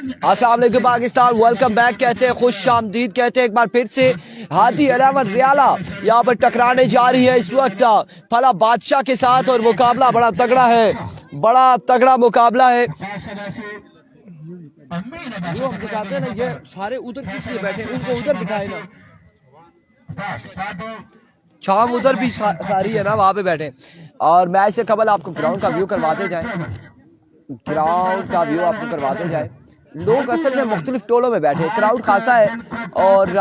अस्सलाम वालेकुम Pakistan, welcome back कहते हैं, खुश आमदीद कहते हैं एक बार फिर से। हादी 11 रियाला यहाँ पर टकराने जा रही है इस वक्त फला बादशाह के साथ और मुकाबला बड़ा तगड़ा है, बड़ा तगड़ा मुकाबला है। जो हम बताते हैं ना, ये सारे उधर किस लिए बैठे, उनको उधर बिठाए ना, शाम उधर भी सारी है ना, वहां पे बैठे। और मैच से कबल आपको ग्राउंड का व्यू करवाते जाए, ग्राउंड का व्यू आपको करवाते जाए। लोग असल में मुख्तलिफ टोलों में बैठे, क्राउड खासा है और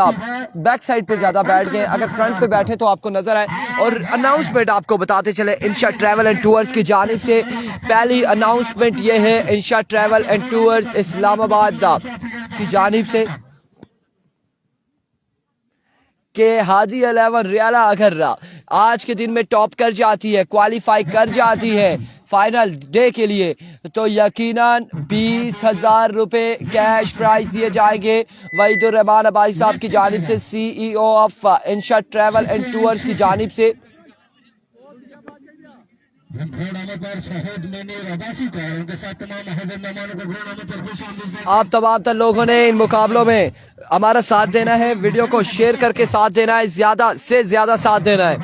बैक साइड पे ज्यादा बैठ गए। अगर फ्रंट पे बैठे तो आपको नजर आए। और अनाउंसमेंट आपको बताते चले, इंशा ट्रैवल एंड टूर्स की जानिब से पहली अनाउंसमेंट ये है, इंशा ट्रैवल एंड टूर्स इस्लामाबाद की जानिब से कि हादी 11 रियाला अगर आज के दिन में टॉप कर जाती है, क्वालिफाई कर जाती है फाइनल डे के लिए, तो यकीनन 20,000 रुपए कैश प्राइज दिए जाएंगे वहीदुर रहमान अब्बासी साहब की जानिब से, CEO of Insha travel and tours की जानिब से। आप तमाम लोगों ने इन मुकाबलों में हमारा साथ देना है, वीडियो को शेयर करके साथ देना है, ज्यादा से ज्यादा साथ देना है।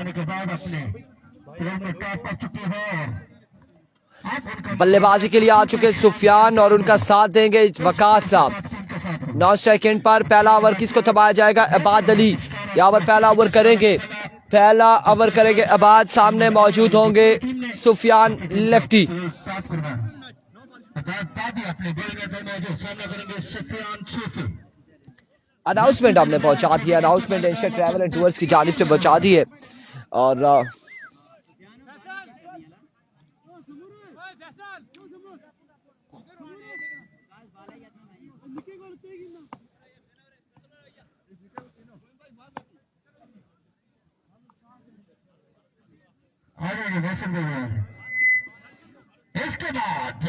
बल्लेबाजी के लिए आ चुके सुफियान और उनका साथ देंगे वकास साहब। 9 सेकंड पर पहला ओवर किसको थमाया जाएगा, अबाद अली यहाँ पर पहला ओवर करेंगे, पहला ओवर करेंगे अबाद। सामने मौजूद होंगे सुफियान लेफ्टी। अनाउंसमेंट हमने पहुंचा दी है, announcement Insha travel and tours की जानिब से पहुंचा दी है। और इसके बाद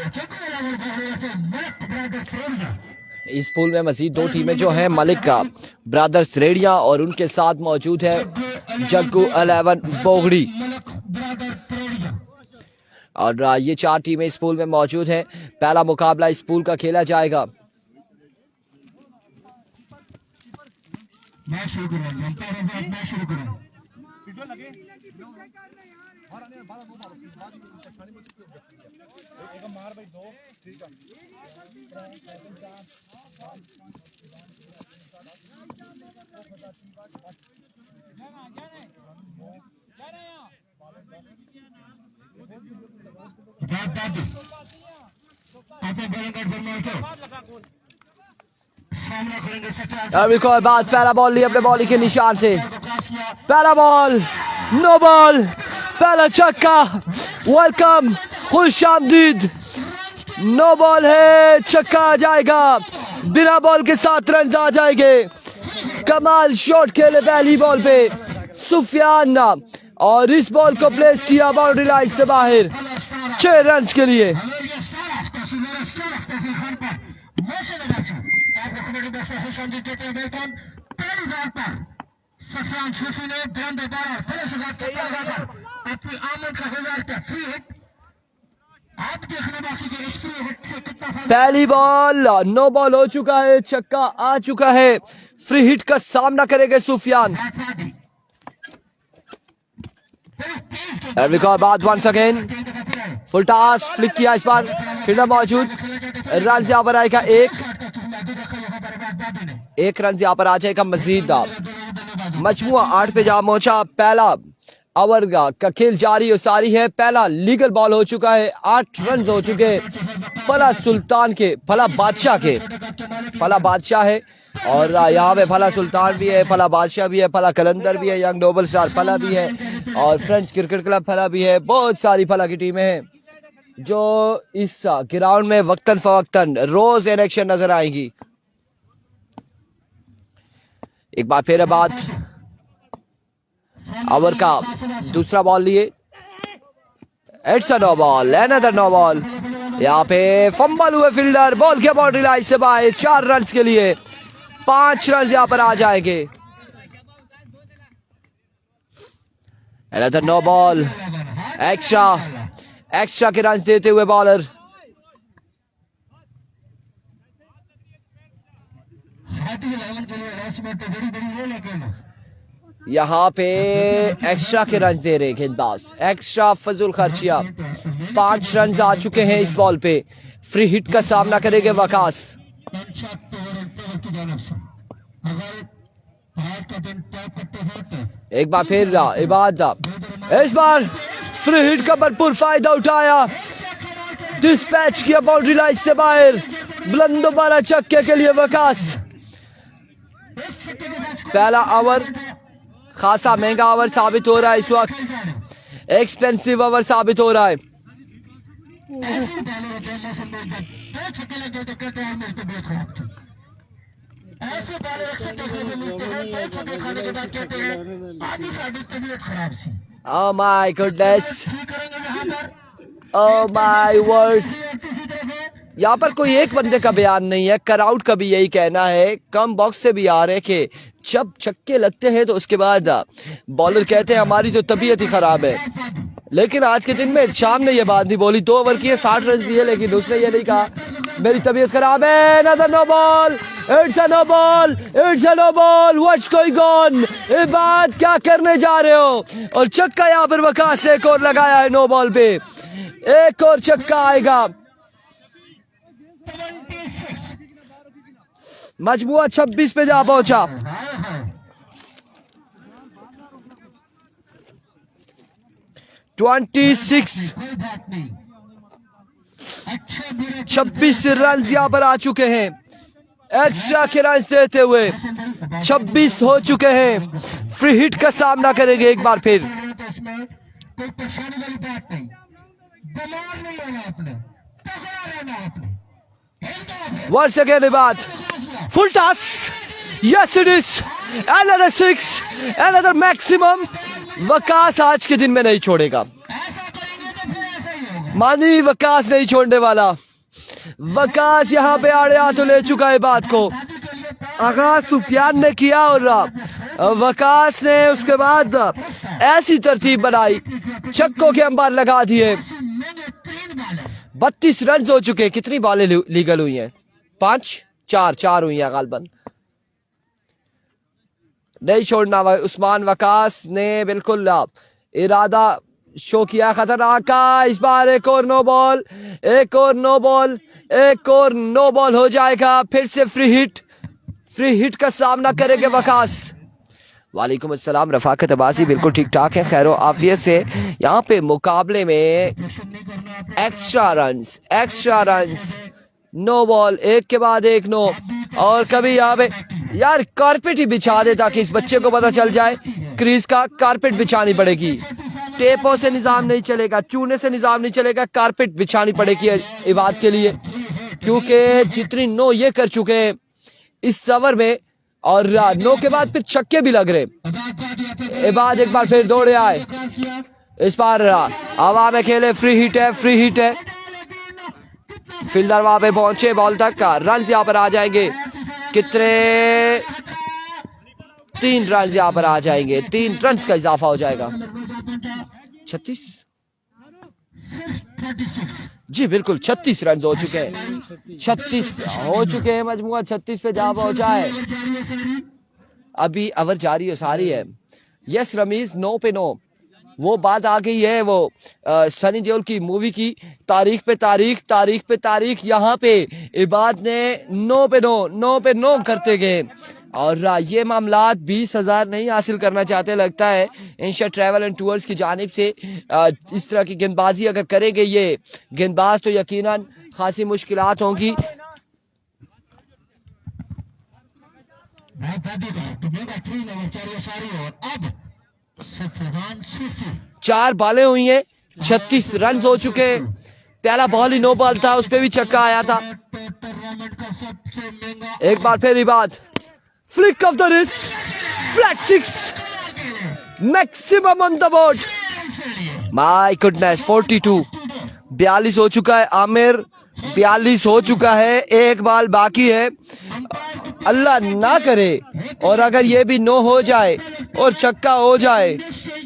इस पूल में मजीद 2 टीमें जो हैं, मलिक का ब्रदर्स रेडिया और उनके साथ मौजूद है जग्गू 11 बोगड़ी। और ये 4 टीमें इस पूल में मौजूद हैं। पहला मुकाबला इस पूल का खेला जाएगा। बाद पहला बॉल लिया अपने बॉलिंग के निशान से, पहला बॉल नो बॉल, पहला छक्का, वेलकम, खुश आमदीद, नो बॉल है, छक्का आ जाएगा, बिना बॉल के 7 रन आ जाएंगे। कमाल शॉट खेले पहली बॉल पे सुफियान और इस बॉल को प्लेस किया बाउंड्री लाइन से बाहर 6 रन के लिए। पहली बॉल नो बॉल हो चुका है, छक्का आ चुका है, फ्री हिट का सामना करेंगे सुफियान। बाद once again full toss flick किया, इस बार फील्डर मौजूद, रन यहाँ पर आएगा एक रन यहाँ पर आ जाएगा मजीद। मजमुआ 8 पे जा पहुंचा, पहला ओवर का खेल जारी और सारी है। पहला लीगल बॉल हो चुका है, 8 रन हो चुके फला सुल्तान के, फला बादशाह के, फला बादशाह है और यहाँ पे फला सुल्तान भी है, फला बादशाह भी है, फला कलंदर भी है, यंग नोबल स्टार फला भी है और फ्रेंच क्रिकेट क्लब फला भी है। बहुत सारी फला की टीमें हैं जो इस ग्राउंड में वक्तन फवक्तन रोज इलेक्शन नजर आएंगी। एक बार फिर बाद ओवर का दूसरा बॉल लिए, it's a no ball, another no ball. यहाँ पे फंबल हुए फील्डर, बॉल के बाउंड्री लाइन से बाहर 4 रन के लिए, 5 रन यहाँ पर आ जाएंगे। अनदर नो बॉल, एक्स्ट्रा के रन देते हुए बॉलर यहाँ पे एक्स्ट्रा के रन दे रहे गेंदबाज, एक्स्ट्रा फजूल खर्चिया। 5 रन आ चुके हैं इस बॉल पे। फ्री हिट का सामना करेंगे वकास। एक बार फिर इबाद, इस बार फ्री हिट का भरपूर फायदा उठाया, डिस्पैच किया बाउंड्री लाइन से बाहर। बुलंदो बाला छक्के के लिए वकास। पहला ओवर खासा महंगा ओवर साबित हो रहा है इस वक्त, एक्सपेंसिव ओवर साबित हो रहा है। Oh my goodness, oh my words। यहाँ पर कोई एक बंदे का बयान नहीं है, क्राउड का भी यही कहना है, कम बॉक्स से भी आ रहे कि जब छक्के लगते हैं तो उसके बाद बॉलर कहते हैं हमारी तो तबीयत ही खराब है। लेकिन आज के दिन में शाम ने ये बात नहीं बोली। 2 ओवर किए, 60 रन दिए, लेकिन उसने ये नहीं कहा मेरी तबीयत खराब है। Another no ball, it's a no ball, it's a no ball, what's going on? ये बात क्या करने जा रहे हो? और छक्का यहाँ पर वकास ने एक और लगाया है नो बॉल पे, एक और छक्का आएगा। मजमुआ 26 पे जा पहुंचा। छब्बीस रन यहाँ पर आ चुके हैं, एक्स्ट्रा के रन देते हुए 26 हो चुके हैं। फ्री हिट का सामना करेंगे एक बार फिर। Once again Ibad, full toss, yes it is, another 6, another maximum। Waqas आज के दिन में नहीं छोड़ेगा, मानी वकास नहीं छोड़ने वाला। वकास यहाँ पे आड़े हाथों ले चुका है बात को। आगाज सुफियान ने किया और वकास ने उसके बाद ऐसी तरतीब बनाई, छक्कों के अंबार लगा दिए। 32 रन हो चुके। कितनी बॉलें लीगल हुई हैं? 5, 4 हुई हैं गालबन। नहीं छोड़ना उस्मान वकास ने बिल्कुल इरादा शो किया खतरनाक का। इस बार एक और नो बॉल, एक और नो बॉल, एक और नो बॉल हो जाएगा। फिर से फ्री हिट का सामना करेंगे वकास। वालेकुम अस्सलाम, रफाकत अब्बासी बिल्कुल ठीक ठाक है, खैर आफियत से। यहाँ पे मुकाबले में एक्स्ट्रा रन्स, नो बॉल, एक के बाद एक नो। और कभी यहाँ पे यार कारपेट ही बिछा दे ताकि इस बच्चे को पता चल जाए क्रीज का कारपेट बिछानी पड़ेगी। टेपों से निजाम नहीं चलेगा, चूने से निजाम नहीं चलेगा, कारपेट बिछानी पड़ेगी इबाद के लिए, क्योंकि जितनी नो ये कर चुके हैं इस ओवर में, और नो के बाद फिर छक्के भी लग रहे। इबाद एक बार फिर दौड़े आए, इस बार हवा में खेले। फ्री हिट है। फील्डर वहां पे पहुंचे बॉल तक का। रन यहाँ पर आ जाएंगे कितने? 3 रन यहाँ पर आ जाएंगे। 3 रन का इजाफा हो जाएगा। 36 जी बिल्कुल 36 रन हो चुके हैं। 36 हो चुके हैं। मजमुआ 36 पे जा पहुंचा है। अभी ओवर जारी है सारी है। यस रमीज, 9 पे 9 वो बात आ गई है, वो सनी देओल की मूवी की तारीख पे तारीख। यहाँ पे इबाद ने 9 पे 9 करते गए। और ये मामलात 20,000 नहीं हासिल करना चाहते लगता है इंशा ट्रैवल एंड टूर्स की जानिब से। इस तरह की गेंदबाजी अगर करेंगे ये गेंदबाज तो यकीनन खासी मुश्किलात होंगी। चार बॉलें हुई हैं, 36 रन हो चुके। पहला बॉल ही नो बॉल था, उस पर भी छक्का आया था। एक बार फिर Ibad, flick off the risk, flat 6, maximum on the board. My goodness, 42 42 हो चुका है। आमिर 42 हो चुका है, एक बॉल बाकी है। अल्लाह ना करे और अगर ये भी नो हो जाए और छक्का हो जाए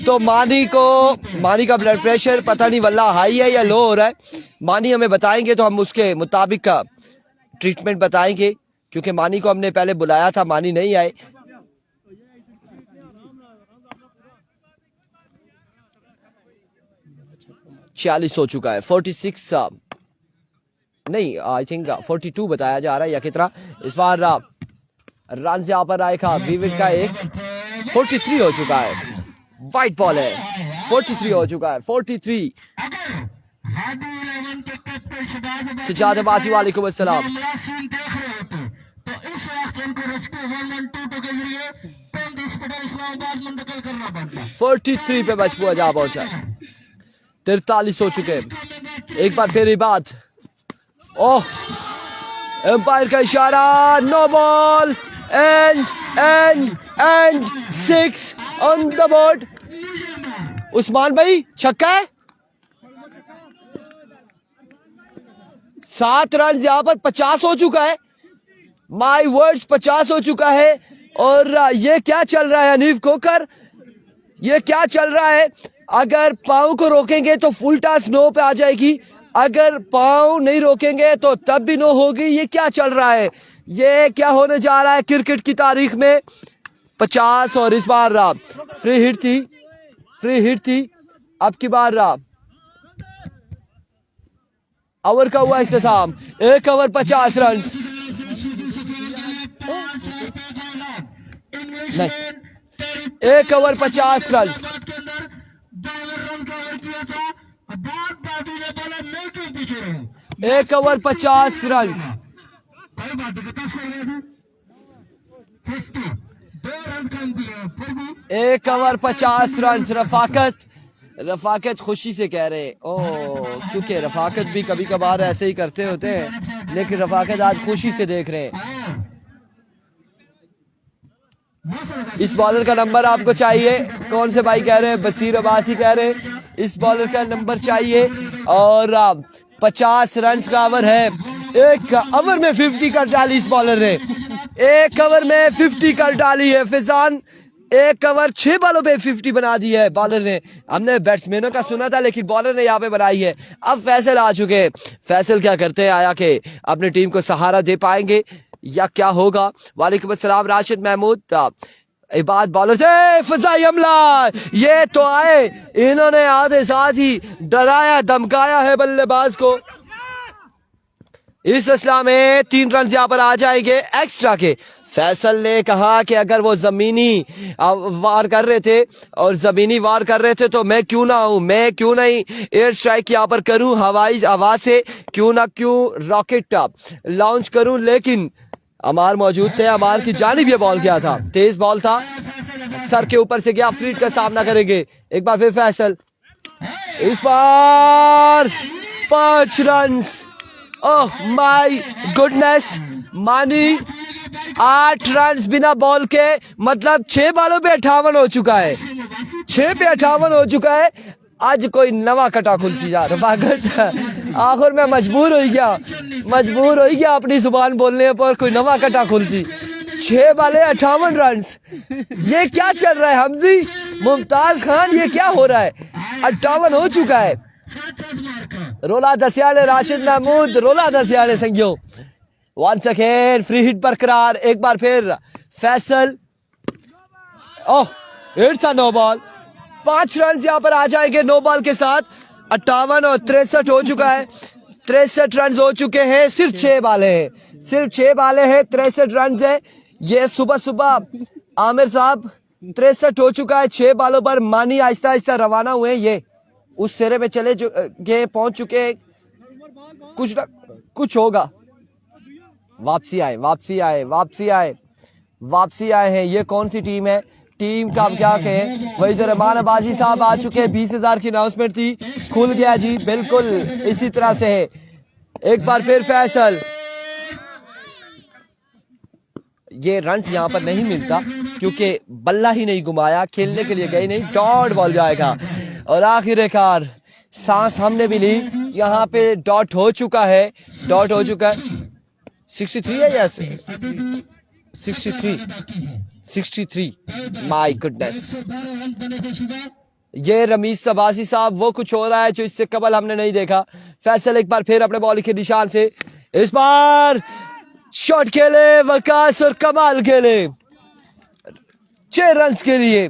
तो मानी का ब्लड प्रेशर पता नहीं वल्ला हाई है या लो हो रहा है। मानी हमें बताएंगे तो हम उसके मुताबिक का ट्रीटमेंट बताएंगे क्योंकि मानी को हमने पहले बुलाया था, मानी नहीं आए। छियालीस हो चुका है, 46 नहीं, आई थिंक 42 बताया जा रहा है या कितना। इस बार रन यहाँ पर आएगा विविड का एक, 43 हो चुका है, वाइट बॉल है, 43 हो चुका है, 43। सजाद अब्बासी वालेकुम अस्सलाम। 43 पे मजबूर जा पहुंचा, 43 हो चुके। एक बार फिर बात, ओह एम्पायर का इशारा, no ball and 6 on the board. Usman भाई छक्का है, 7 रन यहाँ पर, 50 हो चुका है, माई वर्ड्स 50 हो चुका है। और ये क्या चल रहा है हनीफ खोकर, ये क्या चल रहा है? अगर पाँव को रोकेंगे तो फुल टॉस नो पे आ जाएगी, अगर पाँव नहीं रोकेंगे तो तब भी नो होगी। ये क्या चल रहा है, ये क्या होने जा रहा है क्रिकेट की तारीख में? 50 और इस बार फ्री हिट थी। अब की बार ओवर का हुआ इख्तिताम, 1 ओवर 50 रन। नहीं, 1 over 50 run. 1 over 50 run, 1 over 50 run. Rafaqat खुशी से कह रहे क्योंकि रफाकत भी कभी कभार ऐसे ही करते होते हैं, लेकिन रफाकत आज खुशी से देख रहे हैं। इस बॉलर का नंबर आपको चाहिए, कौन से भाई कह रहे हैं? बसीर अब्बासी कह रहे हैं इस बॉलर का नंबर चाहिए। और 50 रन का ओवर है, 1 ओवर में 50 कर डाली इस बॉलर ने, 1 ओवर में 50 कर डाली है फैजान। 1 ओवर 6 बॉलों पे 50 बना दी है बॉलर ने। हमने बैट्समैनों का सुना था, लेकिन बॉलर ने यहाँ पे बनाई है। अब फैसल आ चुके, फैसल क्या करते हैं, आया के अपनी टीम को सहारा दे पाएंगे या क्या होगा? वालेकुम अस्सलाम राशिद महमूद। इबाद बॉलर से फजाई हमला, ये तो आए, इन्होंने आधे साथ ही डराया धमकाया है बल्लेबाज को। इस सिलसिला में 3 रन यहाँ पर आ जाएंगे एक्स्ट्रा के। फैसल ने कहा कि अगर वो जमीनी वार कर रहे थे और जमीनी वार कर रहे थे तो मैं क्यों ना हूं, मैं क्यों नहीं एयर स्ट्राइक यहाँ पर करूं, हवाई आवाज से क्यों रॉकेट लॉन्च करूं। लेकिन अमार मौजूद थे, अमार की जानिब ये बॉल गया था, तेज बॉल था, सर के ऊपर से गया। फ्रीड का सामना करेंगे एक बार फिर फैसल, इस बार 5 रन। ओह माय गुडनेस, मानी 8 रन बिना बॉल के, मतलब 6 बॉलों पे 58 हो चुका है, 6 पे 58 हो चुका है। आज कोई नवा कटा खुलसी जा रफाकत, आखिर में मजबूर हो गया अपनी जुबान बोलने पर, कोई नवा कटा खुलसी। 6 बाले 58 रन, ये क्या चल रहा है हमजी मुमताज खान, ये क्या हो रहा है? 58 हो चुका है। रोला दसियाले राशिद महमूद, रोला दसियाले संगियो। वंस अगेन फ्री हिट बरकरार, एक बार फिर Faisal, oh it's a no ball. 5 run यहाँ पर आ जाएंगे नो बॉल के साथ। 58 और 63 हो चुका है, 63 रन हो चुके हैं। सिर्फ 6 बाले हैं, 63 रन है। ये सुबह आमिर साहब 63 हो चुका है 6 बालों पर। मानी आहिस्ता आहिस्ता रवाना हुए, ये उस सिरे पे चले गए, पहुंच चुके। कुछ होगा, वापसी आए हैं। ये कौन सी टीम है? टीम का हम क्या कहें? वही तो रहमान अब्बासी साहब आ चुके हैं। 20,000 की अनाउंसमेंट थी, खुल गया जी, बिल्कुल इसी तरह से है। एक बार फिर फैसल, ये रन यहाँ पर नहीं मिलता क्योंकि बल्ला ही नहीं घुमाया, खेलने के लिए गए नहीं, डॉट बॉल जाएगा। और आखिरकार सांस हमने भी ली, यहाँ पे डॉट हो चुका है। 63 है या 63 माय गुडनेस। ये रमीज अब्बासी साहब, वो कुछ हो रहा है जो इससे कबल हमने नहीं देखा। फैसल एक बार फिर अपने बॉल के निशान से, इस बार शॉट खेले वकास और कमाल खेले 6 रन के लिए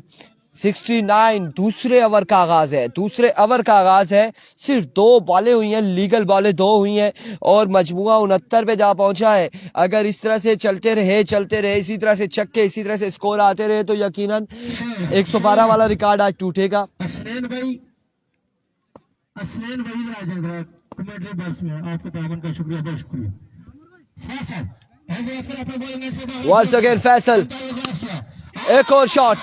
69। दूसरे ओवर का आगाज है, दूसरे ओवर का आगाज है। सिर्फ 2 बॉलें हुई हैं, लीगल बॉलें 2 हुई हैं और मजमुआ 69 पे जा पहुंचा है। अगर इस तरह से चलते रहे इसी तरह से छक्के, इसी तरह से स्कोर आते रहे तो यकीनन 112 वाला रिकॉर्ड आज टूटेगा। असलैन भाई राजेंद्र कमेंट्री बॉक्स में आपके तावन का शुक्रिया, बहुत शुक्रिया। वंस अगेन फैसल, एक और शॉट,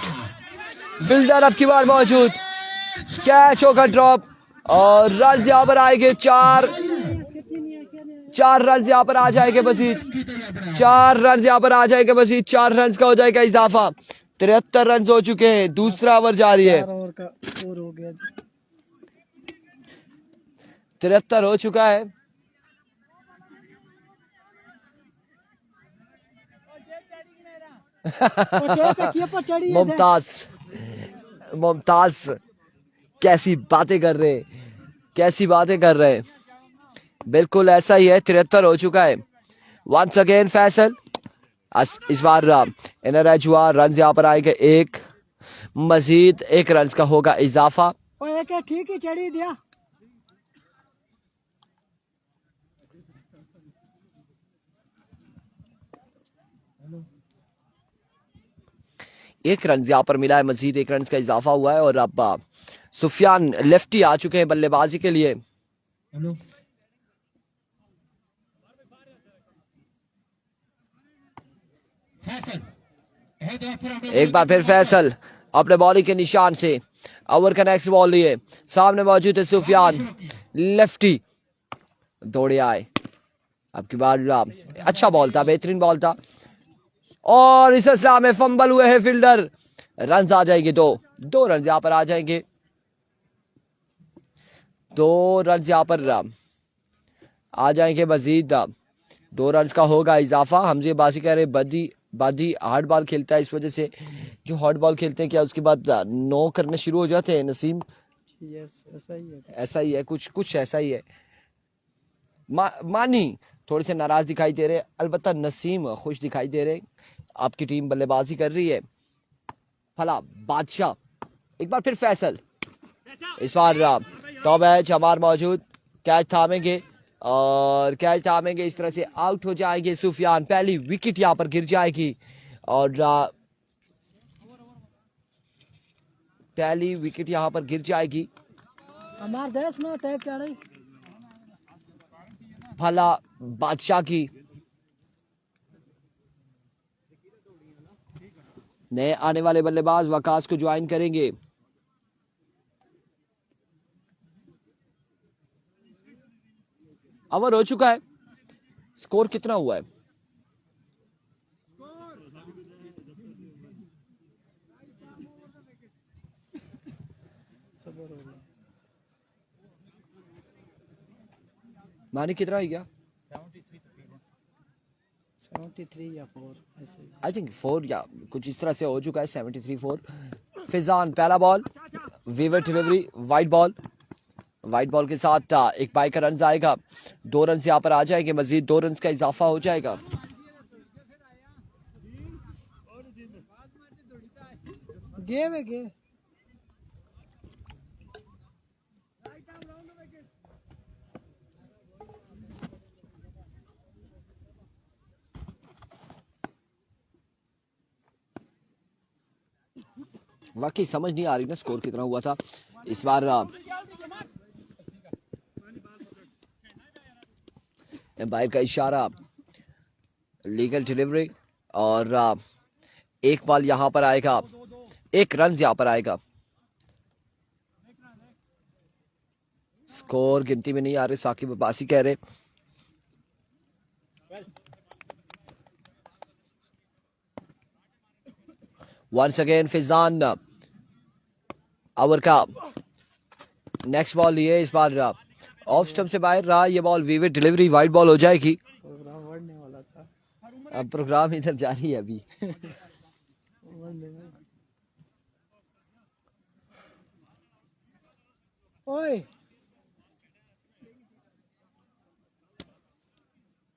फील्डर अब की बार मौजूद, कैच होगा ड्रॉप और रन यहां पर आएंगे 4 रन यहां पर आ जाएंगे मजीद, 4 रन यहां पर आ जाएंगे मजीद, 4 रन का हो जाएगा इजाफा। 73 रन हो चुके हैं, दूसरा ओवर जारी है। 73 हो चुका है। मुमताज कैसी बातें कर रहे हैं, कैसी बातें कर रहे हैं। बिल्कुल ऐसा ही है, 73 हो चुका है। वंस अगेन फैसल, इस बार इनर एज हुआ, रन यहाँ पर आएगा एक, मजीद 1 रन का होगा इजाफा। ठीक ही चढ़ी दिया। एक रन यहाँ पर मिला है, मजीद 1 रन का इजाफा हुआ है और अब सुफियान लेफ्टी आ चुके हैं बल्लेबाजी के लिए। एक बार फिर फैसल अपने बॉलिंग के निशान से ओवर का नेक्स्ट बॉल लिए, सामने मौजूद है सुफियान, लेफ्टी दौड़े आए। अब की बार अच्छा बॉल था, बेहतरीन बॉल था और इस असला में फंबल हुए हैं फील्डर। रन आ जाएंगे 2 रन यहां पर आ जाएंगे, 2 रन यहां पर आ जाएंगे मजीद, 2 रन का होगा इजाफा। हमजे बासी कह रहे बादी हार्ड बॉल खेलता है, इस वजह से जो हॉट बॉल खेलते हैं क्या उसके बाद नो करने शुरू हो जाते हैं। नसीम ऐसा ही है, कुछ ऐसा ही है। मानी थोड़े से नाराज दिखाई दे रहे, अलबत्ता नसीम खुश दिखाई दे रहे। आपकी टीम बल्लेबाजी कर रही है। फला बादशाह, एक बार फिर फैसल, इस बार टॉप एज हमार मौजूद, कैच थामेंगे और कैच थामेंगे, इस तरह से आउट हो जाएंगे सुफियान। पहली विकेट यहां पर गिर जाएगी और पहली विकेट यहां पर गिर जाएगी। हमार देश में तय चढ़ी भला बादशाह की, नए आने वाले बल्लेबाज वकास को ज्वाइन करेंगे। ओवर हो चुका है, स्कोर कितना हुआ है? मानी कितना हो गया? 73 या 4 ऐसे, आई थिंक 4 या कुछ इस तरह से हो चुका है। 73-4। फिजान पहला बॉल, वीवर डिलीवरी, वाइट बॉल के साथ एक बाई का रन आएगा, 2 रन यहाँ पर आ जाएंगे, मजीद 2 रन का इजाफा हो जाएगा। गे वाकई समझ नहीं आ रही ना स्कोर कितना हुआ था इस बार। एम्पायर का इशारा, लीगल डिलीवरी और एक बॉल यहां पर आएगा, 1 रन यहां पर आएगा। स्कोर गिनती में नहीं आ रहे, साकिब अब्बासी कह रहे। वंस अगेन फिजान ओवर का नेक्स्ट बॉल लिए, इस बार ऑफ स्टंप से बाहर रहा ये बॉल, वीवर डिलीवरी, वाइड बॉल हो जाएगी। प्रोग्राम बढ़ने वाला था, अब प्रोग्राम इधर जारी है अभी। ओए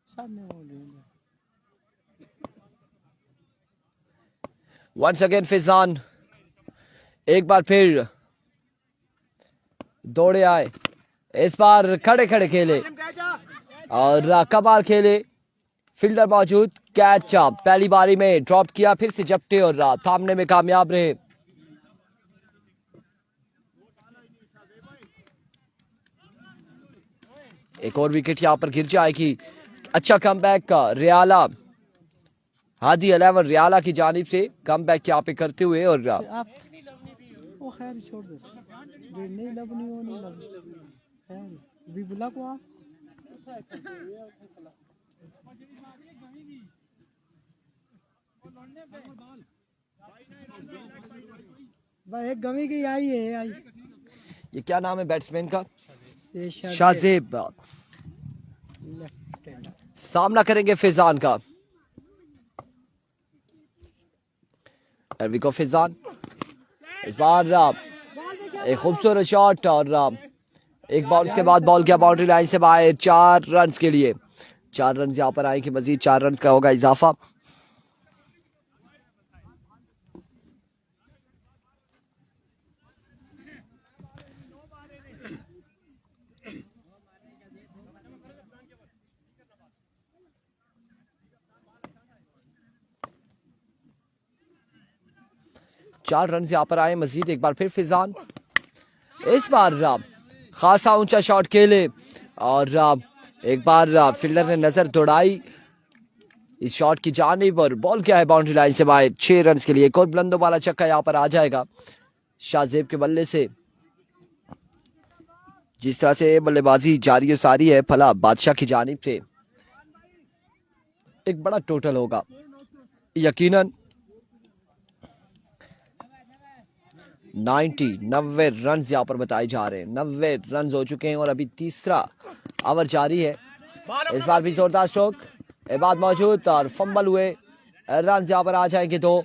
सामने हो गया। वंस अगेन फिजान एक बार फिर दौड़े आए, इस बार खड़े खड़े खेले और कमाल खेले। फील्डर मौजूद, कैच पहली बारी में ड्रॉप किया, फिर से झपटे और थामने में कामयाब रहे। एक और विकेट यहां पर गिर जाएगी। अच्छा कमबैक का रियाला, हादी 11 रियाला की जानिब से कमबैक यहाँ पे करते हुए। और आप वो खैर छोड़ दो, जो नहीं लबनी वो नहीं लबनी, खैर भी बुला को आप भाई एक गमी की आई है आई। ये क्या नाम है बैट्समैन का? ये शाजेब। लेफ्ट हैंड सामना करेंगे फिजान का। को फिजान इस बार एक खूबसूरत शॉट और एक बाउंस के बाद बॉल किया बाउंड्री लाइन से बाहर। 4 रन के लिए 4 रन यहाँ पर आएंगे, मजीद 4 रन का होगा इजाफा। चार रन यहाँ पर आए मजीद। एक बार फिर फिजान, इस बार खासा ऊंचा शॉट खेले और एक बार फील्डर ने नजर दौड़ाई इस शॉट की जानिब और बॉल क्या है बाउंड्री लाइन से बाहर। 6 रन के लिए एक और बुलंदों वाला चक्का यहाँ पर आ जाएगा शाहजेब के बल्ले से। जिस तरह से बल्लेबाजी जारी और सारी है फला बादशाह की जानिब से, एक बड़ा टोटल होगा यकीनन। 90 रन यहाँ पर बताए जा रहे हैं। 90 रन हो चुके हैं और अभी तीसरा ओवर जारी है। इस बार भी जोरदार स्ट्रोक, इबाद मौजूद और फंबल हुए। रन यहाँ पर आ जाएंगे 2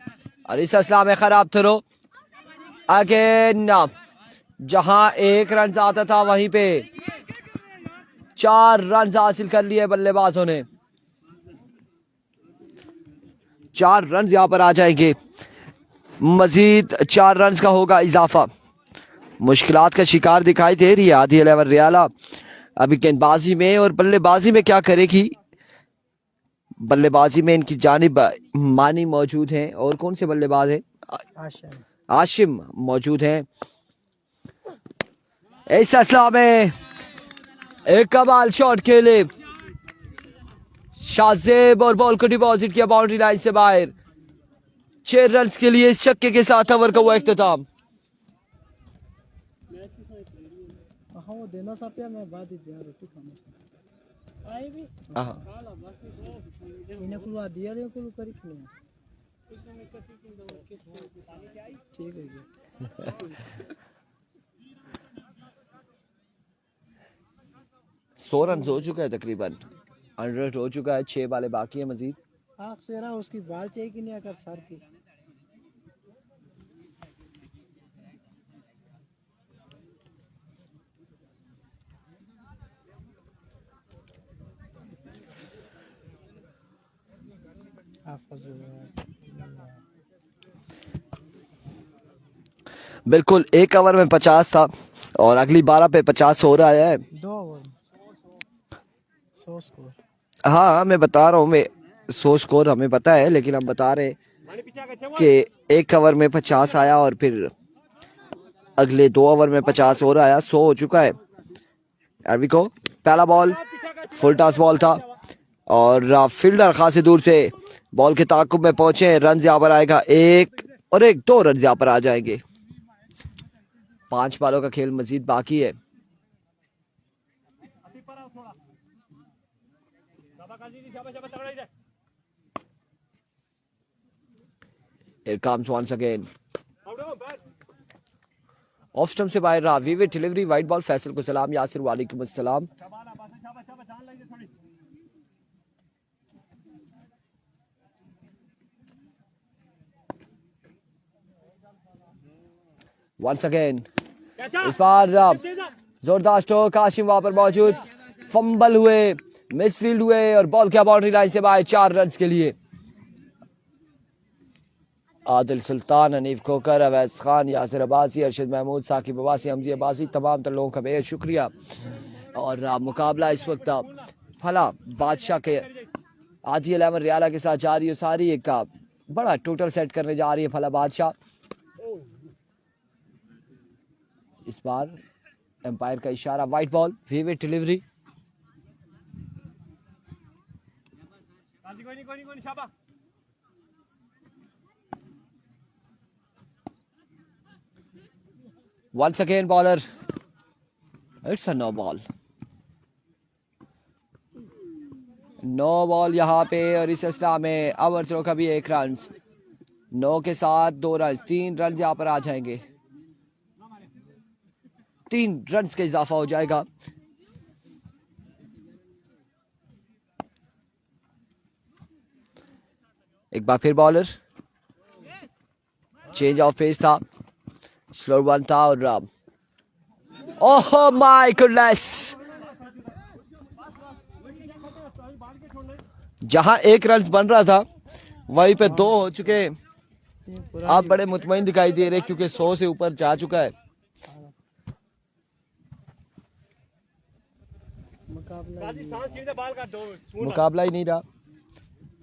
और इस असला में खराब थ्रो अगेन। जहां 1 रन आता था वहीं पे 4 रन हासिल कर लिए बल्लेबाजों ने। 4 रन यहाँ पर आ जाएंगे, मजीद 4 रन का होगा इजाफा। मुश्किलात का शिकार दिखाई दे रही है आधी 11 रियाला अभी गेंदबाजी में, और बल्लेबाजी में क्या करेगी? बल्लेबाजी में इनकी जानिब मानी मौजूद हैं और कौन से बल्लेबाज हैं? आशिम मौजूद हैं। इस असला में एक कमाल शॉट खेले शाहजेब और बॉल को डिपॉजिट किया बाउंड्री लाइन से बाहर। 6 रन के लिए इस छक्के के साथ ओवर का हुआ इख्तिताम। वो देना सा पे मैं बाद ही दिया रोटी खाने आई भी इन्हें कुल दिया रे कुल करी नहीं ठीक है जी। 100 रन हो चुका है तकरीबन, 100 हो चुका है। 6 वाले बाकी है मजीद। आँख से रहा उसकी बाल चाहिए कि नहीं अगर सर की। बिल्कुल 1 ओवर में 50 था और अगली 12 पे 50 हो रहा है। 2 ओवर 100 स्कोर। हाँ मैं बता रहा हूँ, मैं 100 स्कोर हमें पता है, लेकिन हम बता रहे कि 1 ओवर में 50 आया और फिर अगले 2 ओवर में 50 और आया। 100 हो चुका है। अरवी को पहला बॉल फुल टॉस बॉल था और फील्डर खासी दूर से बॉल के ताकुब में पहुंचे। रन यहाँ पर आएगा 1 और 1, 2 रन यहाँ पर आ जाएंगे। 5 बालों का खेल मजीद बाकी है। Here comes once again. Of stump से बाहर रहा vivid delivery wide ball. Faisal को सलाम, यासिर वालेकुम अस्सलाम। वंस अगेन इस बार जोरदार स्ट्रोक। आशिम वहां पर मौजूद, फंबल हुए, मिसफील्ड हुए और बॉल क्या बाउंड्री लाइन से बाहर। 4 रन के लिए आदिल सुल्तान, हनीफ खोकर, अवैस खान, यासिर अब्बासी, अरशद महमूद, साकिब अब्बासी, हमजी अब्बासी, तमाम तर लोगों का बेहद शुक्रिया। और मुकाबला इस वक्त फला बादशाह के आदि 11 रियाला के साथ जा रही है। सारी एक का बड़ा टोटल सेट करने जा रही है फला बादशाह। इस बार एम्पायर का इशारा, wide ball, vivid delivery. Once again bowler, it's a no ball, no ball यहाँ पे। और इस असला में ओवर थ्रो का भी 1 रन, 9 के साथ 2 रन, 3 रन यहाँ पर आ जाएंगे, 3 रन का इजाफा हो जाएगा। एक बार फिर बॉलर, चेंज ऑफ पेस था, स्लो वन था और ओह माय गुडनेस, जहां 1 रन बन रहा था वहीं पे 2 हो चुके। आप बड़े मुतमईन दिखाई दे रहे क्योंकि 100 से ऊपर जा चुका है। मुकाबला ही नहीं रहा,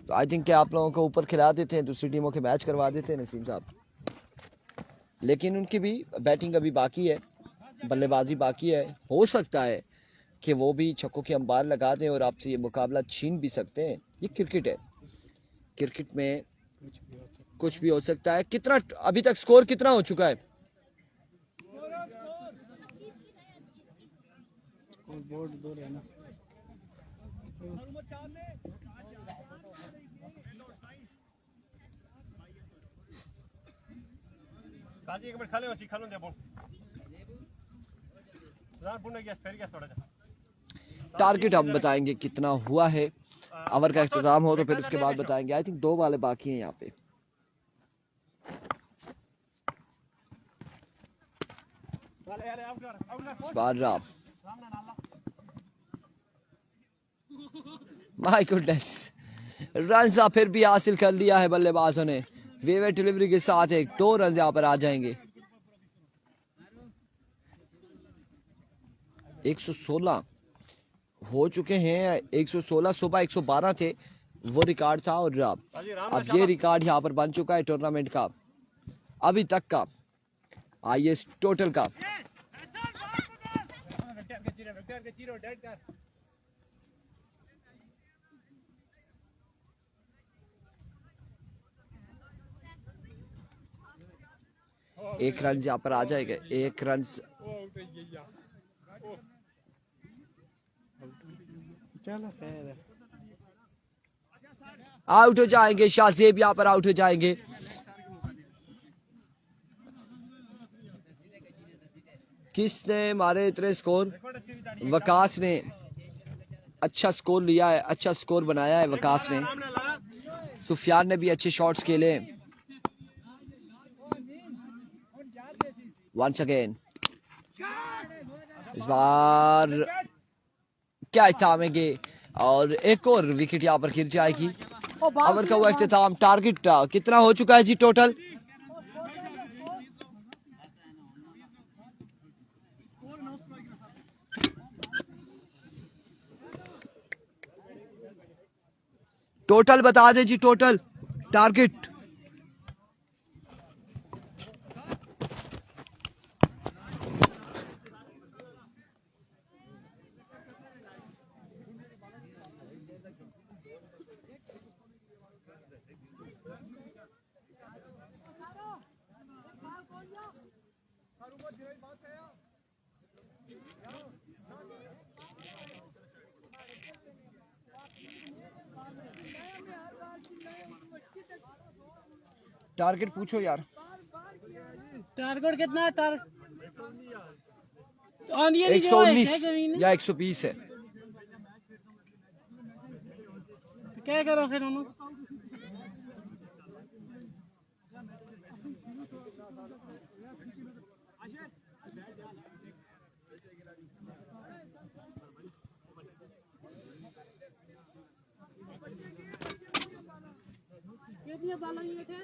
तो आई थिंक कि आप लोगों को ऊपर खिला देते हैं, दूसरी टीमों के मैच करवा देते हैं नसीम साहब। लेकिन उनकी भी बैटिंग अभी बाकी है, बल्लेबाजी बाकी है, हो सकता है कि वो भी छक्कों के अंबार लगा दें और आपसे ये मुकाबला छीन भी सकते हैं। ये क्रिकेट है, क्रिकेट में कुछ भी हो सकता है। कितना अभी तक स्कोर कितना हो चुका है? बोर्ड 2 रहना। टारगेट हम बताएंगे कितना हुआ है, ओवर का इख्तिताम हो तो फिर उसके बाद बताएंगे। आई थिंक 2 वाले बाकी हैं यहाँ पे। माय गुडनेस, रन फिर भी हासिल कर लिया है बल्लेबाजों ने। वेवे डिलीवरी के साथ 2 रन यहाँ पर आ जाएंगे। 116 हो चुके हैं, 116 सुबह 112 थे, वो रिकॉर्ड था और अब ये रिकॉर्ड यहाँ पर बन चुका है टूर्नामेंट का अभी तक का, हाईएस्ट टोटल का। एक रन यहाँ पर आ जाएगा, 1 रन चलो खैर है। आउट हो जाएंगे, शाहजेब यहाँ पर आउट हो जाएंगे। किसने मारे इतने स्कोर? वकास ने अच्छा स्कोर लिया है, अच्छा स्कोर बनाया है वकास ने। सुफियान ने भी अच्छे शॉट्स खेले। वंस अगेन, इस बार क्या थामेंगे और एक और विकेट यहाँ पर गिर जाएगी। ओवर का हुआ इख्तिताम। टारगेट कितना हो चुका है जी टोटल? टोटल बता दे जी, टोटल टारगेट। टारगेट पूछो यार। टारगेट कितना है? 119 या 120 है। तो क्या करो फिर उन्होंने? कितने बाल लिए थे?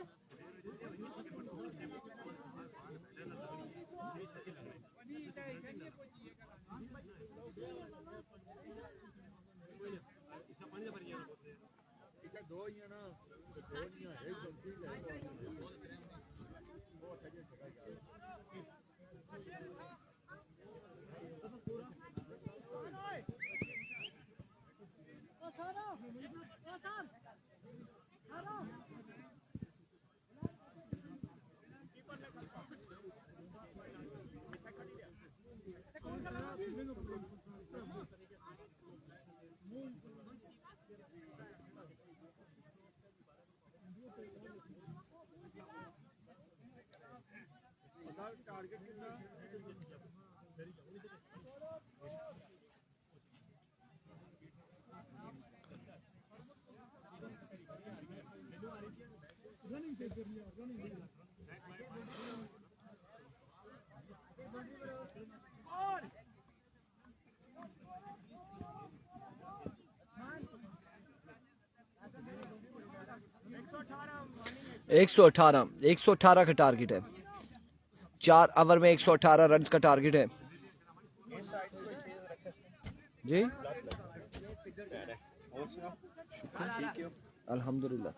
118 का टारगेट है। 4 ओवर में 118 रन का टारगेट है जी। अल्हम्दुलिल्लाह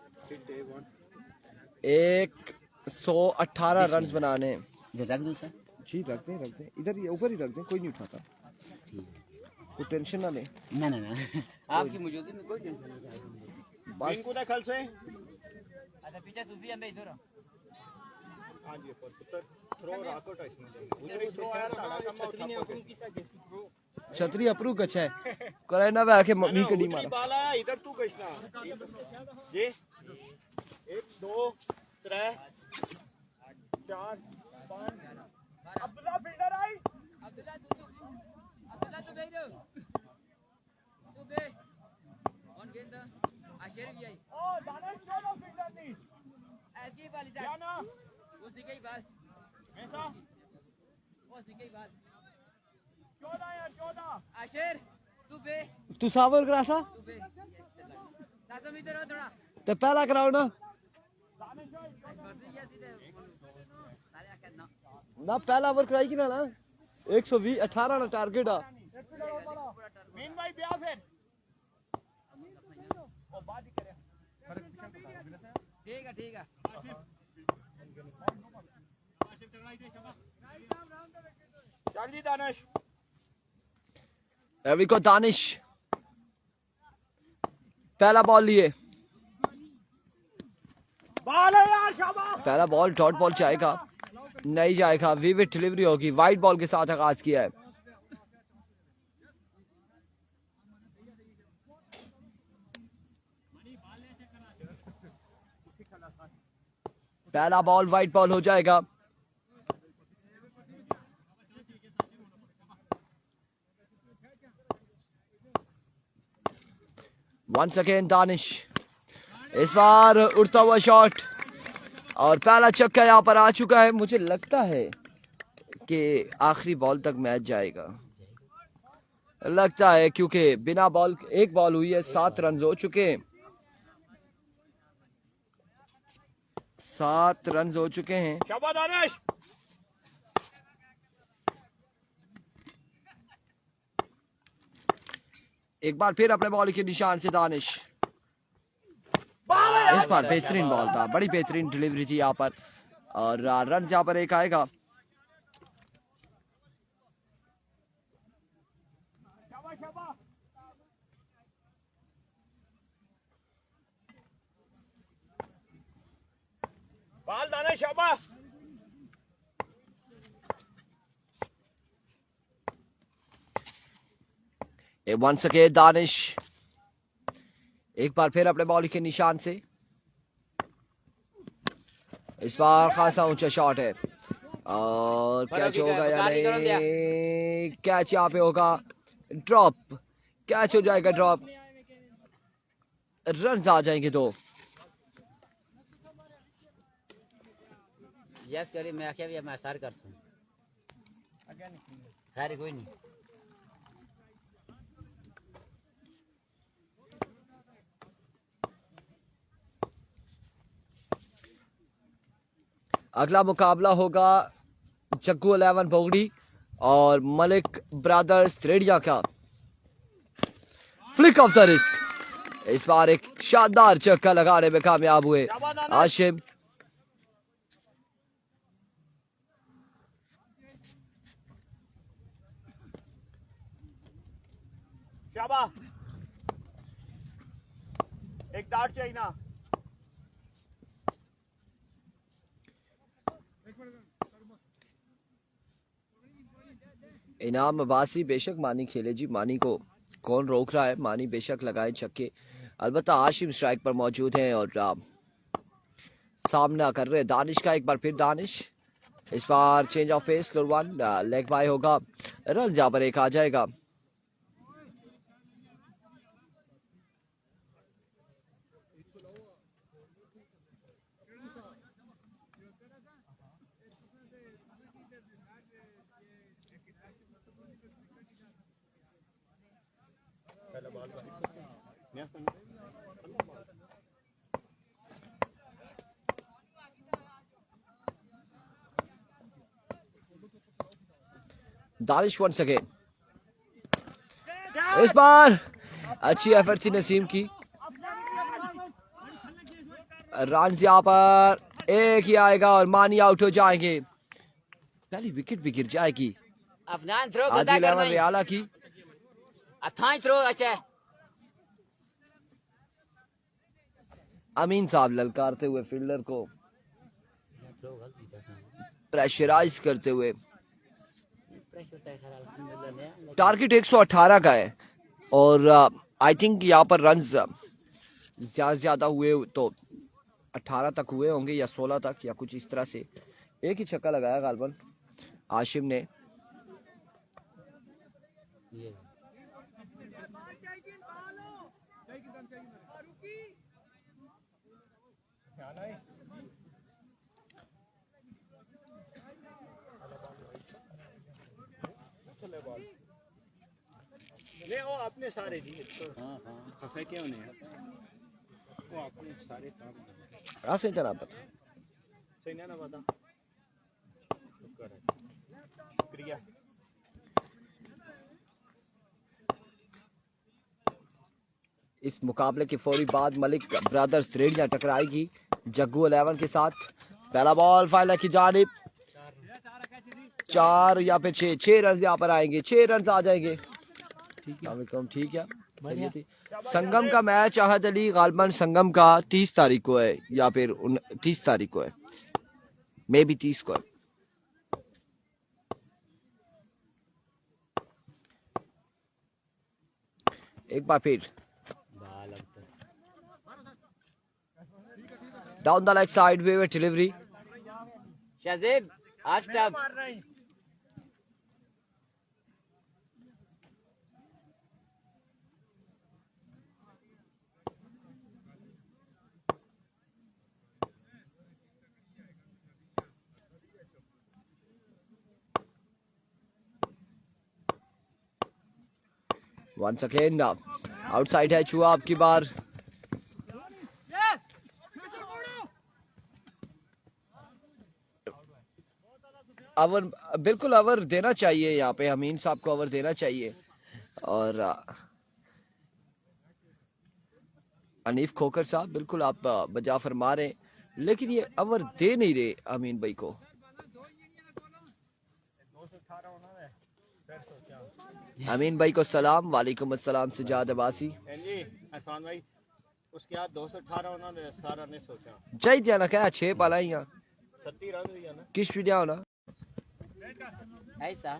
118 रन बनाने हैं। रख दूं सर? जी रख दें इधर ही ऊपर ही रख दें, कोई नहीं उठाता, कोई टेंशन ना लें। ना ना ना आपकी मौजूदगी में कोई टेंशन नहीं। बस इनको ना खल से अच्छा पीछे सूफी हमें इधर हां जी पुत्र थ्रो राको टच में उधर एक थ्रो आया ताड़ा कम छतरी ने हुकुम की सा गेसी थ्रो छतरी अप्रूव कच्चा है करे ना वे आके मम्मी कड़ी मारा बाल आया इधर तू गछना जी 1 2 3 4 5 अब्दुल्ला फील्डर आई अब्दुल्ला तू बेरो तू बे ऑन गेंद आशिर भी आई ओ दानिश चलो फील्डर दी ऐसी वाली जाना उस दिखे बाल ऐसा उस दिखे बाल 14 यार 14 आशिर तू बे तू सावर करासा तू बे दासम इधर हो थोड़ा तो पहला कराओ ना दानिश मर्जी या सीधे सारे आके ना ना पहला ओवर कराई कि ना 120 18 ना टारगेट आ मीन भाई ब्याह फिर ओ बाद ही करे ठीक है चल जी दानिश एवी को दानिश पहला बॉल लिए, बॉल है यार शाबाश पहला बॉल डॉट बॉल जाएगा नहीं जाएगा, विविड डिलीवरी होगी, वाइट बॉल के साथ आगाज किया है। पहला बॉल वाइट बॉल हो जाएगा। वंस अगेन दानिश, इस बार उड़ता हुआ शॉट और पहला छक्का यहाँ पर आ चुका है। मुझे लगता है कि आखिरी बॉल तक मैच जाएगा, लगता है, क्योंकि बिना बॉल एक बॉल हुई है, 7 रन हो चुके हैं, 7 रन हो चुके हैं। शाबाश दानिश एक बार फिर अपने बॉल के निशान से दानिश, इस बार बेहतरीन बॉल था, बड़ी बेहतरीन डिलीवरी थी यहाँ पर और रन यहाँ पर एक आएगा। शाबाश शाबाश बाल दानिश शाबाश वंस अगेन दानिश, एक बार फिर अपने बॉल के निशान से, इस बार खासा ऊंचा शॉट है और कैच होगा या नहीं, कैच यहाँ पे होगा, ड्रॉप, कैच हो जाएगा ड्रॉप, रन आ जाएंगे 2। यस करी मैं आख्या भी मैं सार कर दूं खैर कोई नहीं। अगला मुकाबला होगा जग्गू 11 बोगड़ी और मलिक ब्रदर्स त्रेडिया का। फ्लिक ऑफ द रिस्क, इस बार एक शानदार चक्का लगाने में कामयाब हुए आशिम। शाबाश, एक डार्ट चाहिए ना। इनाम अब्बासी बेशक मानी खेले जी, मानी को कौन रोक रहा है, मानी बेशक लगाए छक्के। अलबत्ता आशिम स्ट्राइक पर मौजूद हैं और सामना कर रहे हैं दानिश का। एक बार फिर दानिश, इस बार change of pace, slower one, leg bye होगा, रन जहां पर एक आ जाएगा। दानिश वंस अगेन, इस बार अच्छी एफर्ट थी नसीम की। रन यहाँ पर एक ही आएगा और मानी आउट हो जाएंगे। पहली विकेट भी गिर जाएगी अफनान थ्रो आदिल गदा अहमद करना रियाला की। अथाई थ्रो अच्छा अमीन साहब ललकारते हुए फील्डर को प्रेशराइज करते हुए। टारगेट 118 का है और आई थिंक यहाँ पर रन्स ज्यादा हुए तो 18 तक हुए होंगे या 16 तक या कुछ इस तरह से। एक ही छक्का लगाया गालबन आशिम ने। ले वो अपने सारे जी तो खफे क्यों नहीं वो अपने सारे काम ऐसे जना पता सही ना बता शुक्रिया। इस मुकाबले के फौरी बाद मलिक ब्रदर्स त्रेडिया टकराएगी जग्गू 11 के साथ। पहला बॉल फाइनल की जानिब, 4 या फिर 6 रन यहाँ पर आएंगे, 6 रन आ जाएंगे। ठीक है बढ़िया थी। संगम का मैच अहद अली गालबन संगम का 30 तारीख को है या फिर 30 तारीख को है, मे भी 30 को है। एक बार फिर down the leg side way delivery. Shajib आज टब वंस अगेन आउटसाइड है छुआ आपकी बार। ओवर बिल्कुल ओवर देना चाहिए, यहाँ पे अमीन साहब को ओवर देना चाहिए। और अनीफ खोकर साहब बिल्कुल आप बजा फरमा रहे हैं, लेकिन ये ओवर दे नहीं रहे अमीन भाई को। अमीन भाई को सलाम, वालेकुम अस्सलाम सजाद अब्बासी जी अहसान भाई उसके बाद 218 उन्होंने सारा ने सोचा जय जाना क्या 6 पाला ही 30 रन हुई है ना किस वीडियो होना ऐसा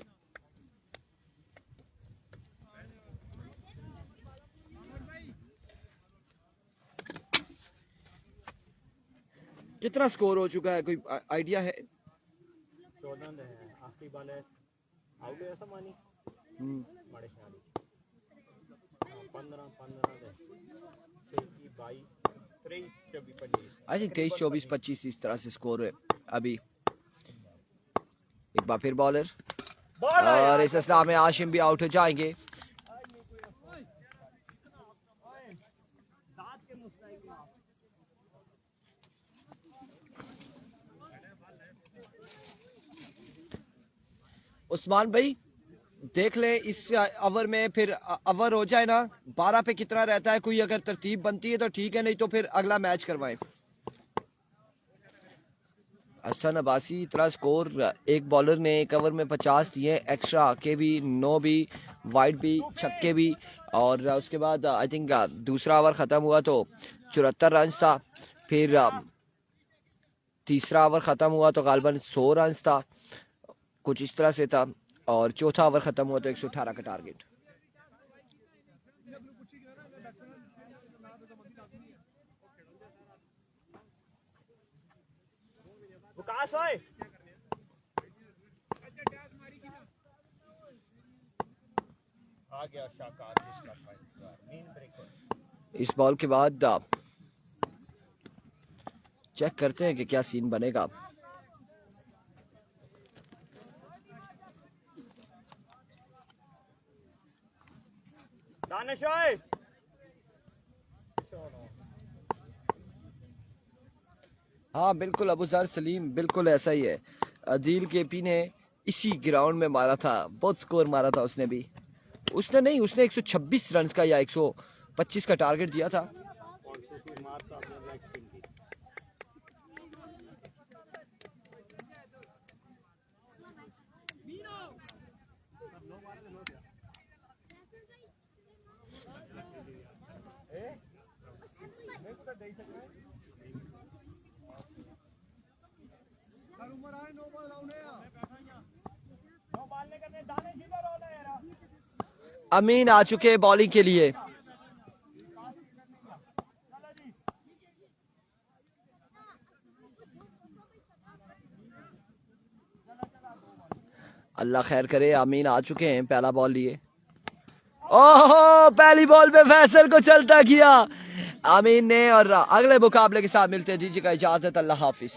कितना स्कोर हो चुका है, कोई आइडिया है? 14 है आखिरी बॉल है आउट है ऐसा मानी बड़े शादी 15 15 22 23 24 25 आई थिंक 23 24 25 इस तरह से स्कोर है अभी। एक बार फिर बॉलर और इस असला में आशिम भी आउट हो जाएंगे। उस्मान भाई देख ले इस ओवर में, फिर ओवर हो जाए ना 12 पे कितना रहता है, कोई अगर तरतीब बनती है तो ठीक है, नहीं तो फिर अगला मैच करवाएं। हसन अब्बासी इतना स्कोर, एक बॉलर ने एक ओवर में 50 दिए, एक्स्ट्रा के भी, नो भी, वाइड भी, छक्के भी, और उसके बाद आई थिंक दूसरा ओवर ख़त्म हुआ तो 74 रन था, फिर तीसरा ओवर ख़त्म हुआ तो गालबन 100 रन था, कुछ इस तरह से था, और चौथा ओवर ख़त्म हुआ तो 118 का टारगेट। विकास ओए आ गया शाकार जिसका मीन ब्रेकर। इस बॉल के बाद चेक करते हैं कि क्या सीन बनेगा। दानिश ओए हाँ बिल्कुल अबूजर सलीम, बिल्कुल ऐसा ही है। अदील केपी ने इसी ग्राउंड में मारा था, बहुत स्कोर मारा था उसने भी, उसने नहीं, उसने 126 रन का या 125 का टारगेट दिया था। अमीन आ चुके हैं बॉलिंग के लिए। अल्लाह खैर करे, अमीन आ चुके हैं, पहला बॉल लिए। ओहो, पहली बॉल पे फैसल को चलता किया अमीन ने, और अगले मुकाबले के साथ मिलते हैं। दीजिएगा इजाजत, अल्लाह हाफिज।